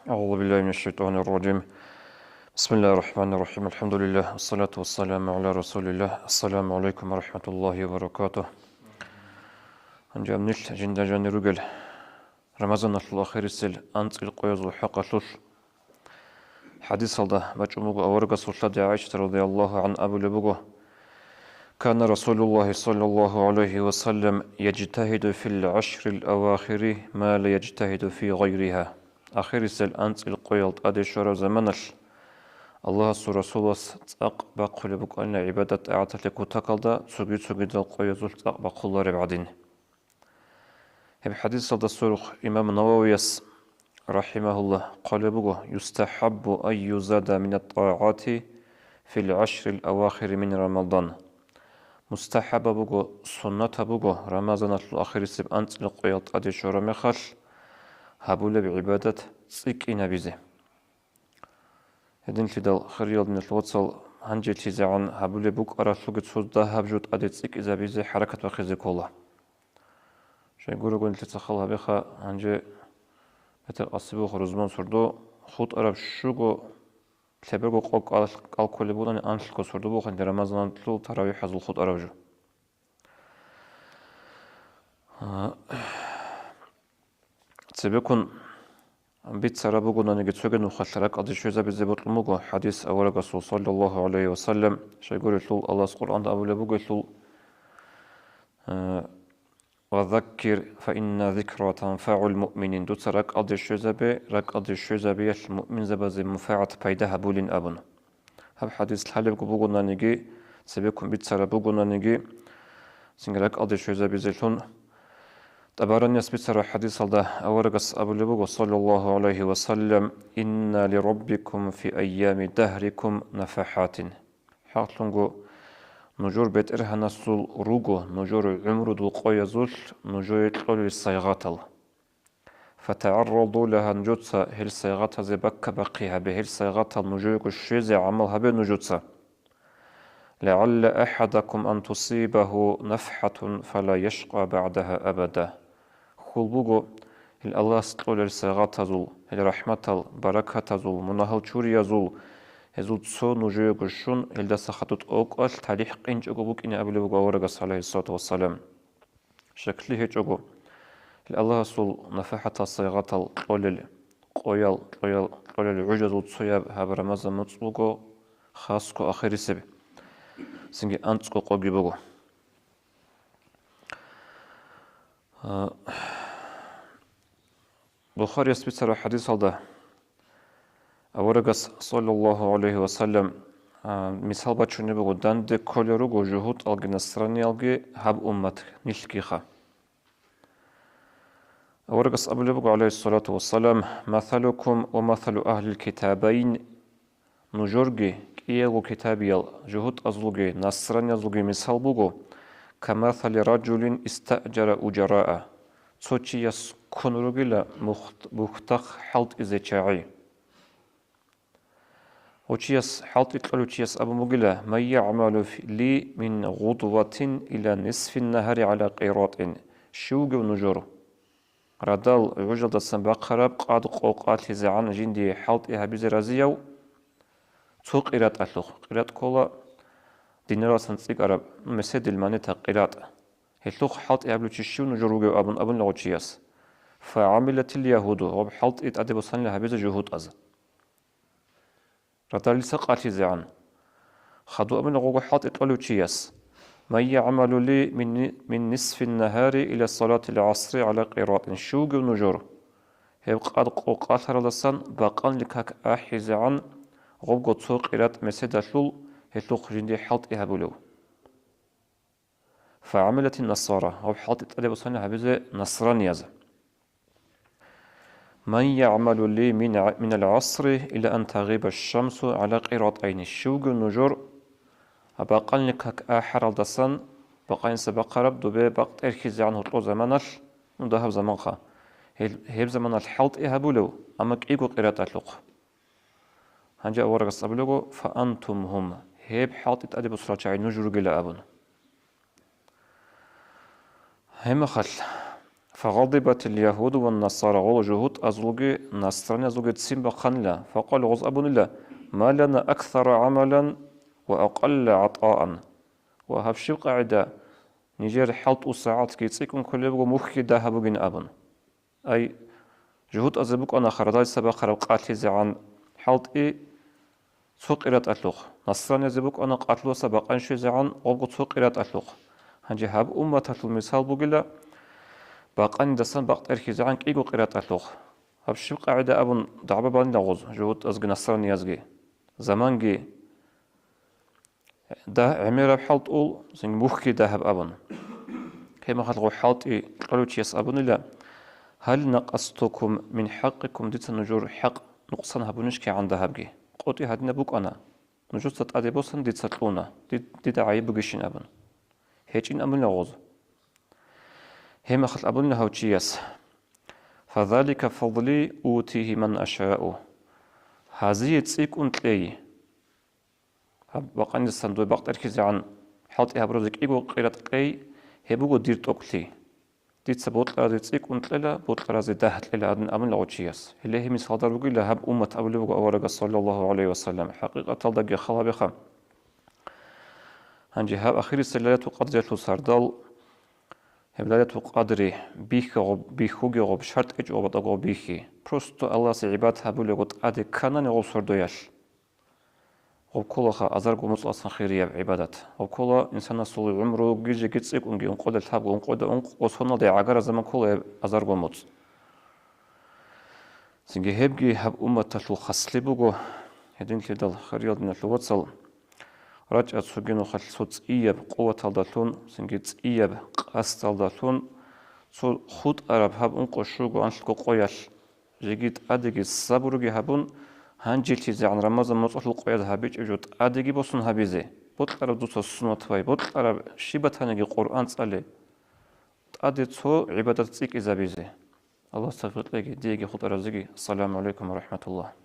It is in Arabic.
أعوذ بالله من الشيطان الرجيم. بسم الله الرحمن الرحيم. الحمد لله والصلاة والسلام على رسول الله. السلام عليكم ورحمة الله وبركاته. أنجام نشل جند جاني رجل رمضان الأخير السل أنت القياز الحق شل حديث الله بجمع أورجس وشد عائشة رضي الله عن أبو لبوه كان رسول الله صلى الله عليه وسلم يجتهد في العشر الأواخر ما لا يجتهد في غيرها. آخر السل أنت القياز أدشر زمنش الله رسول تق بقول بق أن عبادة أعتلك تقلدا سجد القيزول تق بقول بعدين. هب حديث صد السرخ إمام النووي رحمه الله قال بقى يستحب أن يزاد من الطاعات في العشر الأواخر من رمضان. مستحب بقى سنة بقى رمضان الأخير سب أنت القياط أدي شور مخل هبول بعبادة سكين بزه. هدين تدل خريال من الوصل هنجي تيزعن هبول بوك أرسلوك تسودا هبجوت أديتسك إذا بيزي حركة وخزي كولا شيء يقولوا قلت تتخلها بخا هنجي بتقصبو خرزمان سردو خود أرب شوكو تبرقو قوك قال كل بوداني أنشلكو سردو بو خند رمضان تلو تراويح حزل خود أرب جو تبكون بيت سرابوغو نانيجي تسوغن وخلترك أدي شوزا بزيبوت الموغو حديث أولا رسول صلى الله عليه وسلم شيء يقول يطلو الله القرآن أبو لبوغو يطلو وذكر فإن ذكرى تنفع المؤمنين دو ترك أدي شوزا بي رك أدي شوزا بي المؤمن زبازي مفاعة بيدها بولين أبن هب حديث الحالي بوغو نانيجي سبيكم بيت سرابوغو نانيجي سنجرك أدي شوزا بزيتون تبارن يسبت حديث الله أورجس أبو لبوغ صلى الله عليه وسلم إن لربكم في أيام دهركم نفحات حاطلنغو نجور بيت إرهنا سول روغو نجور عمر دو قويزول نجور يطلول الصيغاتل فتعرضوا لها نجوتسا هل صيغاتها زي بكا بقيها بهل صيغاتها نجور الشيزي عملها بنجوتسا لعل أحدكم أن تصيبه نفحة فلا يشقى بعدها أبدا خلبوغو الله ستقول السيغات زول الرحمة البركة زول منهل شوري زول هزول تسو نجوغ الشون هلدا سخطت أوقال تاريخ قنج أقوبوك إن أبلغو ورغس عليه الصلاة والسلام شكله هجوغو الله سول نفحة السيغات القلل قويل العجز الصياب هاب رمضان مطلوغو خاصكو آخر سبي سنجي أنتسكو قوغي بوغو بخاري يسبت حديث هذا أورجس صلى الله عليه وسلم مثال بچوني بگو دند كولرو گو جهود ألغي نصراني ألغي هب أمت نشكيخا أورجس أبو لبگو عليه الصلاة والسلام مثلكم ومثل أهل الكتابين نجورجي كيلو كتابيل جهود أزلغي نصراني أزلغي مثال بگو كمثل رجل استأجر أجراء تسوچيس كنروغيلا مختخ حلط إزيچاعي وچيس حلط إتلوچيس أبو مغيلا ما يعمل لي من غدوة إلى نصف النهار على قيراط شوغ نجور ردال عجل السنبقرب قاد قوقات زعان جندي حلط إهابيز رازيو تو قيرات أتلوخ قيرات كولا دينرا سنسيق عرب مسد الماني تقيرات هتلوخ حلط إهابلوچي شو نجوروغ أبن لغوچيس فعملت اليهود وبحلط إتأدب صن لهابيز جهود أز ردال سقاتي زعان خدو أبن لغوغ حلط إتلوچيس ما يعمل لي من نصف النهار إلى صلاة العصر على قيراط شوغ نجور هب قاد قوقات رلسان باقان لكاك آحي زعان غوغو تو قيرات مسد أتلول هتلوخ جندي حلط إهابلو فعملت النصارى وبحلط إتأدب صن لهابيز نصرانياز من يعمل لي من العصر إلى أن تغيب الشمس على قيراطين الشوق النجور أبقى لك آخر الدسان بقى سبقرب دوبي بقت إركز عنه طول زمانش ندهب زمانخا هيب زمان الحلط إهابولو أما كيكو قيراط أتلوق هنجا ورق الصبلوغو فأنتم هم هيب حلط إتأدب سراجعي نجور قيل أبون هم خل فغضبت اليهود والنصارى غول جهود أزلوجي نصراني أزلوجي تسيم بخنلا فقال غز أبن الله ما لنا أكثر عملا وأقل عطاء وهبشي قاعدة نيجير حلط ساعات كي تسيكم كل يوم مخي دهب بين أبن أي جهود أزبوك أنا خرداي سبق قاتل زعان حلط سوق إرات أتلوخ نصراني زبوك أنا قاتلو سبق أنشي زعان ألغو سوق إرات أتلوخ هنجي هاب أمة المثال بقلا باقان دسان باقت إركي زعان كيغو قرات أتلوخ هاب شو قاعدة أبن دعبا بان لغوز جهود أزغي نصراني أزغي زمانجي ده عميرا بحالت أول زين مخي دهب أبن كيما خلقو حالتي قلوتي يس أبن لا هل نقصتكم من حقكم ديت النجور حق نقصان هبونشكي عن دهبجي قوتي هاد نبوك أنا نجور تتعدي بوسن ديت ستلونا ديت عيب بجيشين أبن هيجين أبن لغوز هما خلق أبن لهوتشيس فذلك فضلي أوتيه من أشاء هذه تسيك أنتلي باقان الصندوق باقت أركز عن حالتي هبروزك إيغو قيرت قي هبوغو دير توكلي ديت سبوت لازي تسيك أنتلا بوت لازي دهت للا أدن أمن لغوتشيس اللي هم صادر بقول لهب أمة أولي بقو أورق صلى الله عليه وسلم حقيقة تلدق خلا بخم هنجي هاب أخير السلالات وقدر يتلو سردال هبلالات وقدري بيخوغي غوب شرط إج غوب دقو بيخي просто الله سعباد هبولي غوت أدي كانان غوب سردوياش غوب كلها أزار غوب مطلع خيرية بعبادات غوب كلها إنسان صلي عمره جيجي كتسيك ونجي ونقود الحب ونقود وصلنا دي عقار زمان كلها أزار غوب مط سنجي هبجي هب أمة تلو خسلي بغو هدين كده الخريال من الوصل رجعت سجنو خل صوت إياب قوة الدلون سنجت إياب قاس الدلون صو خود عرب هب أنقو شوقو أنشلقو قوياش جيت أديجي صبرجي هبون هنجيتي زي عن رمضان مطلق القوية هبيج وجود أديجي بوسن هبيزي بطل عرب دوت السنة طوي بطل عرب شيبتانجي قرآن صلي أدي تو عبادة تيك إذا بيزي الله استغفر لك ديجي خد أرزقي السلام عليكم ورحمة الله